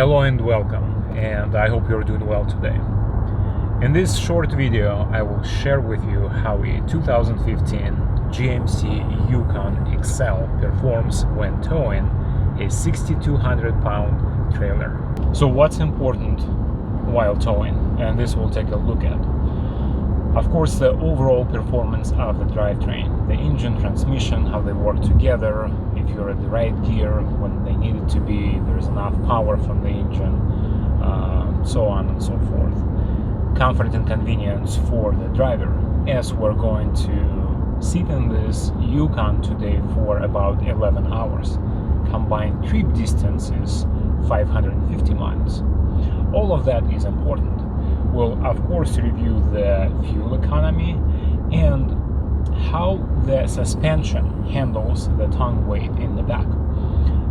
Hello and welcome, and I hope you're doing well today. In this short video, I will share with you how a 2015 GMC Yukon XL performs when towing a 6,200 pound trailer. So what's important while towing, and this we'll take a look at. Of course, the overall performance of the drivetrain, the engine, transmission, how they work together, if you're at the right gear when they need it to be, there's enough power from the engine, so on and so forth. Comfort and convenience for the driver, as we're going to sit in this Yukon today for about 11 hours. Combined trip distance is 550 miles. All of that is important. We'll of course review the fuel economy and how the suspension handles the tongue weight in the back.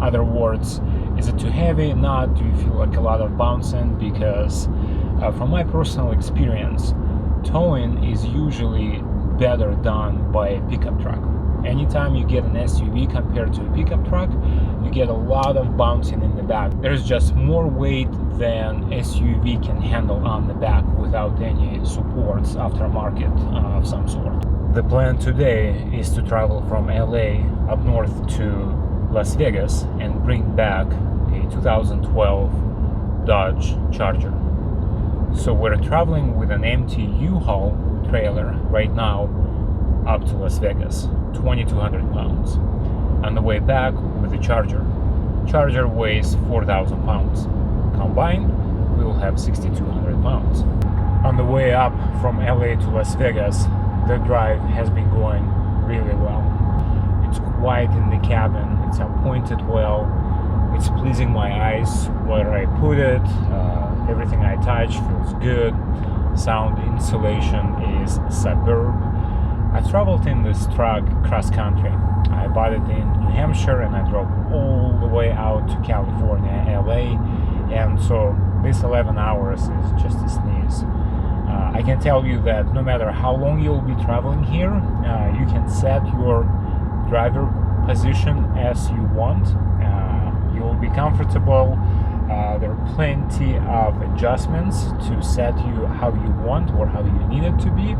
Other words, is it too heavy? Not? Do you feel like a lot of bouncing? Because from my personal experience, towing is usually better done by a pickup truck. Anytime you get an SUV compared to a pickup truck, you get a lot of bouncing in the back. There's just more weight than SUV can handle on the back without any supports aftermarket of some sort. The plan today is to travel from LA up north to Las Vegas and bring back a 2012 Dodge Charger. So we're traveling with an empty U-Haul trailer right now up to Las Vegas, 2,200 pounds. On the way back with the Charger. Charger weighs 4,000 pounds. Combined, we will have 6,200 pounds. On the way up from LA to Las Vegas, the drive has been going really well. It's quiet in the cabin, it's appointed well, it's pleasing my eyes where I put it, everything I touch feels good, sound insulation is superb. I traveled in this truck cross country. I bought it in New Hampshire and I drove all the way out to California, LA, and so this 11 hours is just a sneeze. I can tell you that no matter how long you'll be traveling here, you can set your driver position as you want. You'll be comfortable. There are plenty of adjustments to set you how you want or how you need it to be.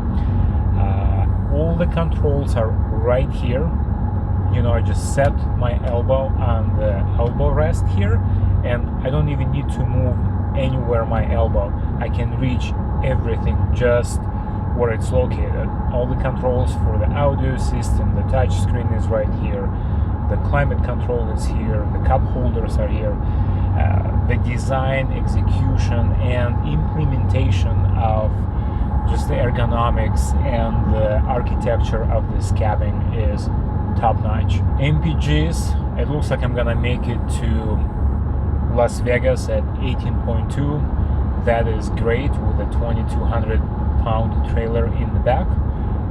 All the controls are right here. You know, I just set my elbow on the elbow rest here, and I don't even need to move anywhere my elbow. I can reach everything just where it's located. All the controls for the audio system, the touch screen is right here, the climate control is here, the cup holders are here. The design, execution, and implementation of just the ergonomics and the architecture of this cabin is top-notch. MPGs, it looks like I'm gonna make it to Las Vegas at 18.2. That is great with a 2,200 pound trailer in the back.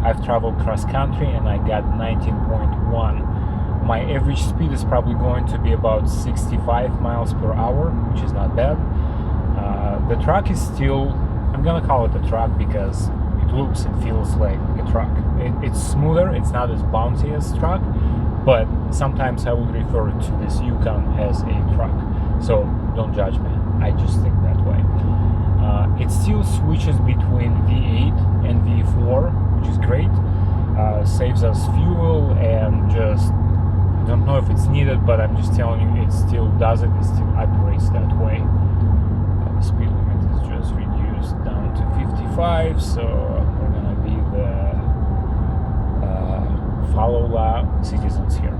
I've traveled cross-country and I got 19.1. My average speed is probably going to be about 65 miles per hour, which is not bad. The truck is still, I'm gonna call it a truck because it looks and feels like a truck. It's smoother, it's not as bouncy as truck, but sometimes I would refer to this Yukon as a truck. So don't judge me, I just think that way. It still switches between V8 and V4, which is great. Saves us fuel and just, I don't know if it's needed, but I'm just telling you, it still does it, it still operates that way. The speed limit is just reduced down to 55, so we're gonna be the follow law citizens here.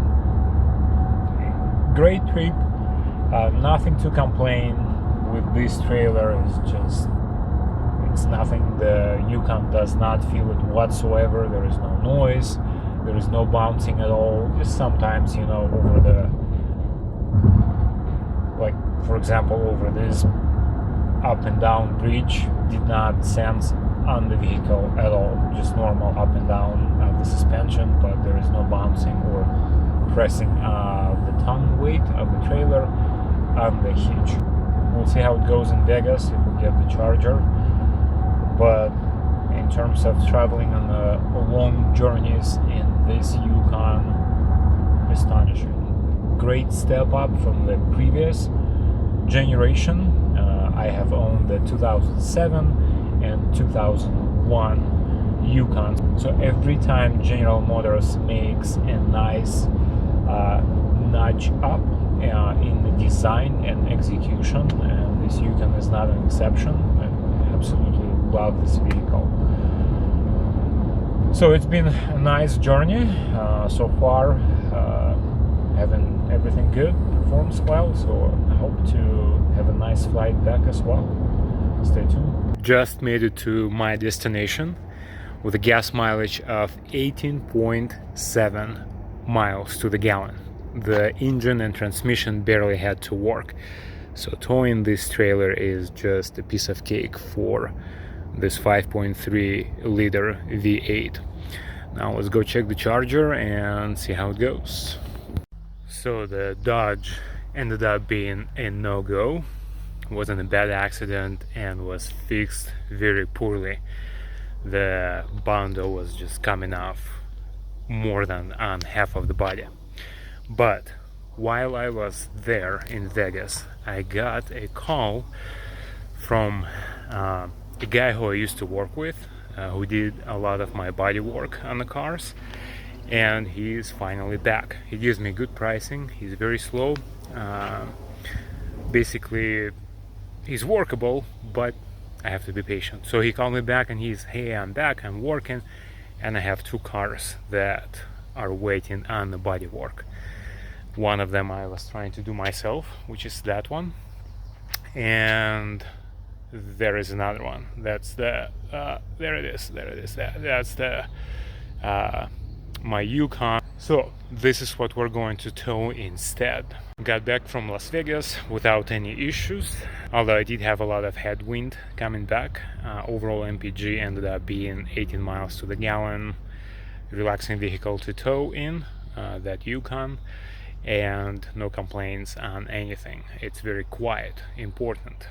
Great trip, nothing to complain with this trailer. It's nothing. The Yukon does not feel it whatsoever. There is no noise, there is no bouncing at all. Just sometimes, you know, over the, like for example over this up and down bridge, did not sense on the vehicle at all, just normal up and down the suspension, but there is no bouncing or pressing the tongue weight of the trailer on the hitch. We'll see how it goes in Vegas if we get the Charger, but in terms of traveling on long journeys in this Yukon, astonishing. Great step up from the previous generation. I have owned the 2007 and 2001 Yukon. So every time General Motors makes a nice nudge up in the design and execution, and this Yukon is not an exception. I absolutely love this vehicle. So it's been a nice journey so far, having everything good, performs well, so I hope to have a nice flight back as well. Stay tuned. Just made it to my destination with a gas mileage of 18.7 miles to the gallon. The engine and transmission barely had to work, so towing this trailer is just a piece of cake for this 5.3 liter V8. Now let's go check the charger and see how it goes. So the Dodge ended up being a no-go. Wasn't a bad accident and was fixed very poorly. The bundle was just coming off more than on half of the body. But while I was there in Vegas, I got a call from a guy who I used to work with, who did a lot of my body work on the cars, and he's finally back. He gives me good pricing. He's very slow. Basically, he's workable, but I have to be patient. So he called me back and he's, hey, I'm back, I'm working, and I have two cars that are waiting on the body work. One of them I was trying to do myself, which is that one, and there is another one. That's the that's the my Yukon. So this is what we're going to tow instead. Got back from Las Vegas without any issues, although I did have a lot of headwind coming back. Overall MPG ended up being 18 miles to the gallon. Relaxing vehicle to tow in, that Yukon, and no complaints on anything. It's very quiet. Important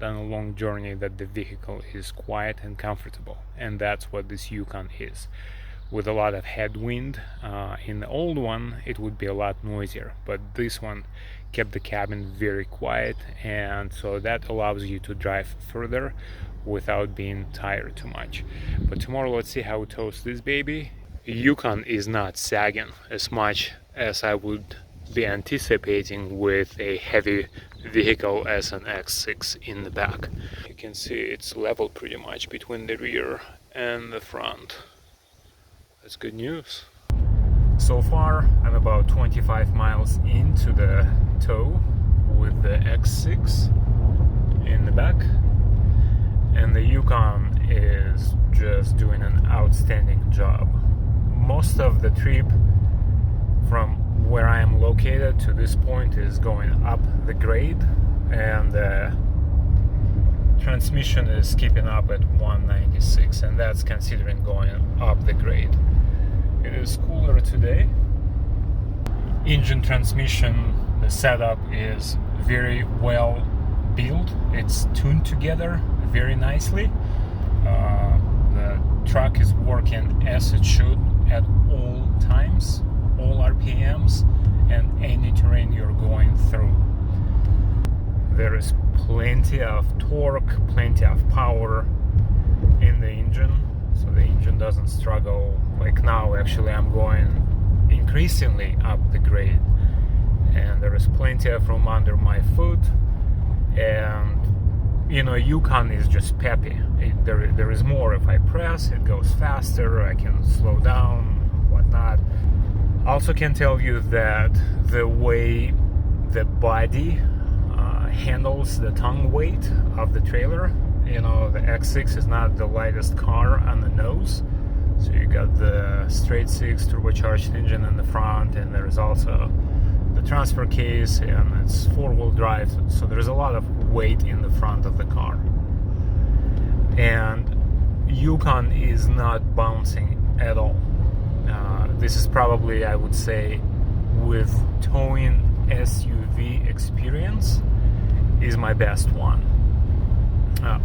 on a long journey that the vehicle is quiet and comfortable, and that's what this Yukon is. With a lot of headwind, in the old one it would be a lot noisier, but this one kept the cabin very quiet, and so that allows you to drive further without being tired too much. But tomorrow let's see how it tows this baby. Yukon is not sagging as much as I would be anticipating with a heavy vehicle as an X6 in the back. You can see it's level pretty much between the rear and the front. That's good news. So far I'm about 25 miles into the tow with the X6 in the back, and the Yukon is just doing an outstanding job. Most of the trip from where I am located to this point is going up the grade, and the transmission is keeping up at 196, and that's considering going up the grade. It is cooler today. Engine, transmission, the setup is very well built. It's tuned together very nicely. The truck is working as it should at all times, all RPMs, and any terrain you're going through. There is plenty of torque, plenty of power in the engine, so the engine doesn't struggle. Like now, actually, I'm going increasingly up the grade, and there is plenty of room under my foot, and you know, Yukon is just peppy. There is more. If I press, it goes faster, I can slow down, whatnot. Also can tell you that the way the body handles the tongue weight of the trailer, you know, the X6 is not the lightest car on the nose. So you got the straight six turbocharged engine in the front, and there's also the transfer case, and it's four-wheel drive, so there's a lot of weight in the front of the car. And Yukon is not bouncing at all. This is probably, I would say, with towing SUV experience, is my best one.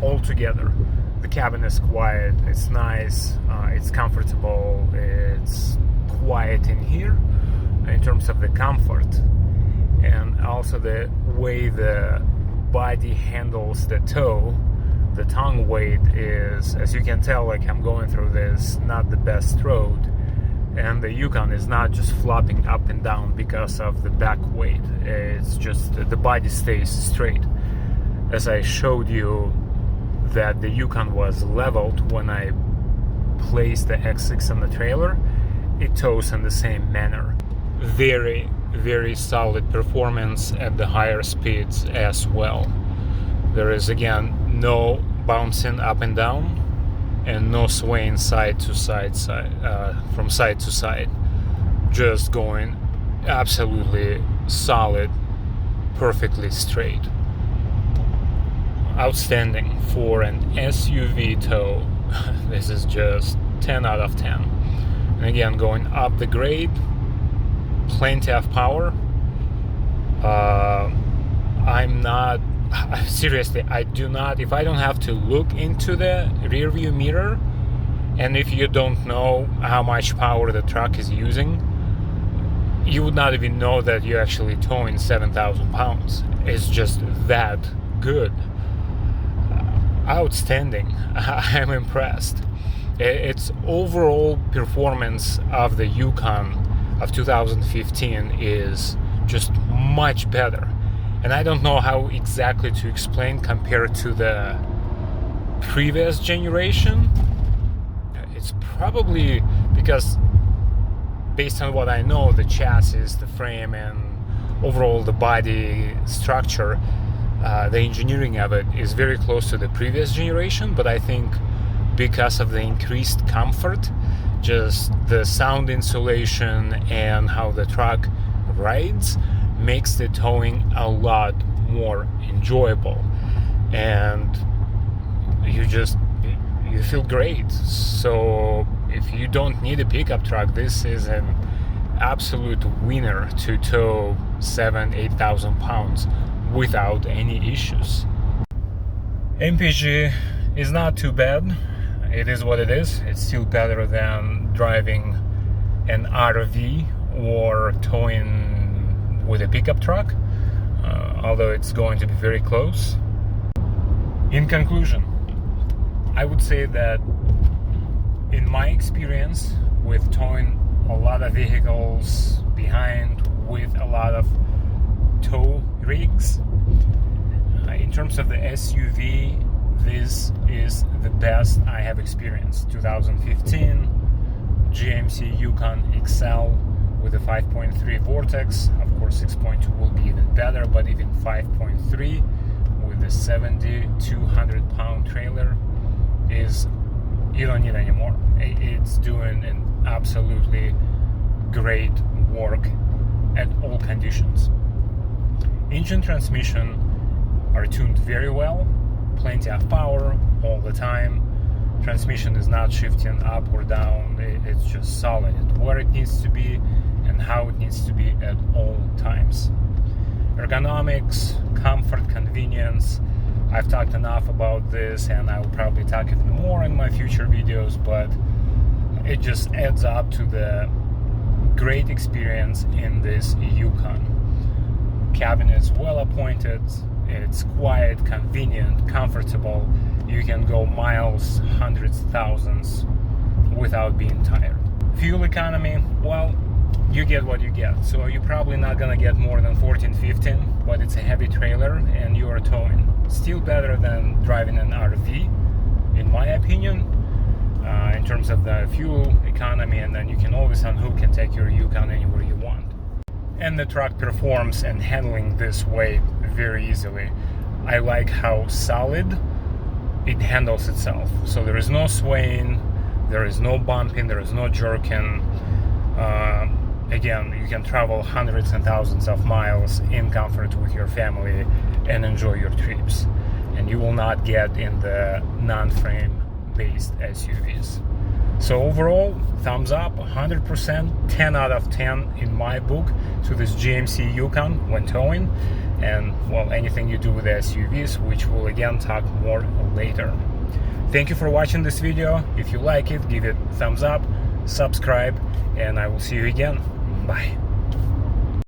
Altogether, the cabin is quiet, it's nice, it's comfortable, it's quiet in here in terms of the comfort, and also the way the body handles the tow. The tongue weight is, as you can tell, like I'm going through this not the best road, and the Yukon is not just flopping up and down because of the back weight. It's just the body stays straight. As I showed you that the Yukon was leveled when I placed the X6 on the trailer, it tows in the same manner. Very, very solid performance at the higher speeds as well. There is again no bouncing up and down and no swaying side to side, from side to side. Just going absolutely solid, perfectly straight. Outstanding for an SUV tow. This is just 10 out of 10. And again, going up the grade, plenty of power. Seriously, I do not, if I don't have to look into the rear view mirror, and if you don't know how much power the truck is using, you would not even know that you're actually towing 7,000 pounds. It's just that good. Outstanding. I'm impressed. Its overall performance of the Yukon of 2015 is just much better. And I don't know how exactly to explain compared to the previous generation. It's probably because, based on what I know, the chassis, the frame, and overall the body structure, the engineering of it is very close to the previous generation. But I think because of the increased comfort, just the sound insulation and how the truck rides, makes the towing a lot more enjoyable, and you feel great. So if you don't need a pickup truck, this is an absolute winner to tow 7,000-8,000 pounds without any issues. MPG is not too bad. It is what it is. It's still better than driving an RV or towing with a pickup truck, although it's going to be very close. In conclusion, I would say that in my experience with towing a lot of vehicles behind with a lot of tow rigs, in terms of the SUV, this is the best I have experienced. 2015 GMC Yukon XL with a 5.3 Vortex. Of course 6.2 will be even better, but even 5.3 with a 7,200 pound trailer is, you don't need anymore. It's doing an absolutely great work at all conditions. Engine, transmission are tuned very well, plenty of power all the time. Transmission is not shifting up or down, it's just solid where it needs to be and how it needs to be at all times. Ergonomics, comfort, convenience. I've talked enough about this, and I will probably talk even more in my future videos, but it just adds up to the great experience in this Yukon. Cabin is well appointed, it's quiet, convenient, comfortable. You can go miles, hundreds, thousands without being tired. Fuel economy, well, you get what you get. So you're probably not gonna get more than 14, 15, but it's a heavy trailer and you are towing. Still better than driving an RV, in my opinion, in terms of the fuel economy, and then you can always unhook and take your Yukon anywhere you want. And the truck performs and handling this weight very easily. I like how solid it handles itself. So there is no swaying, there is no bumping, there is no jerking. Again, you can travel hundreds and thousands of miles in comfort with your family and enjoy your trips. And you will not get in the non-frame based SUVs. So overall, thumbs up, 100%, 10 out of 10 in my book to this GMC Yukon when towing. And well, anything you do with the SUVs, which we'll again talk more later. Thank you for watching this video. If you like it, give it a thumbs up, subscribe, and I will see you again. Bye.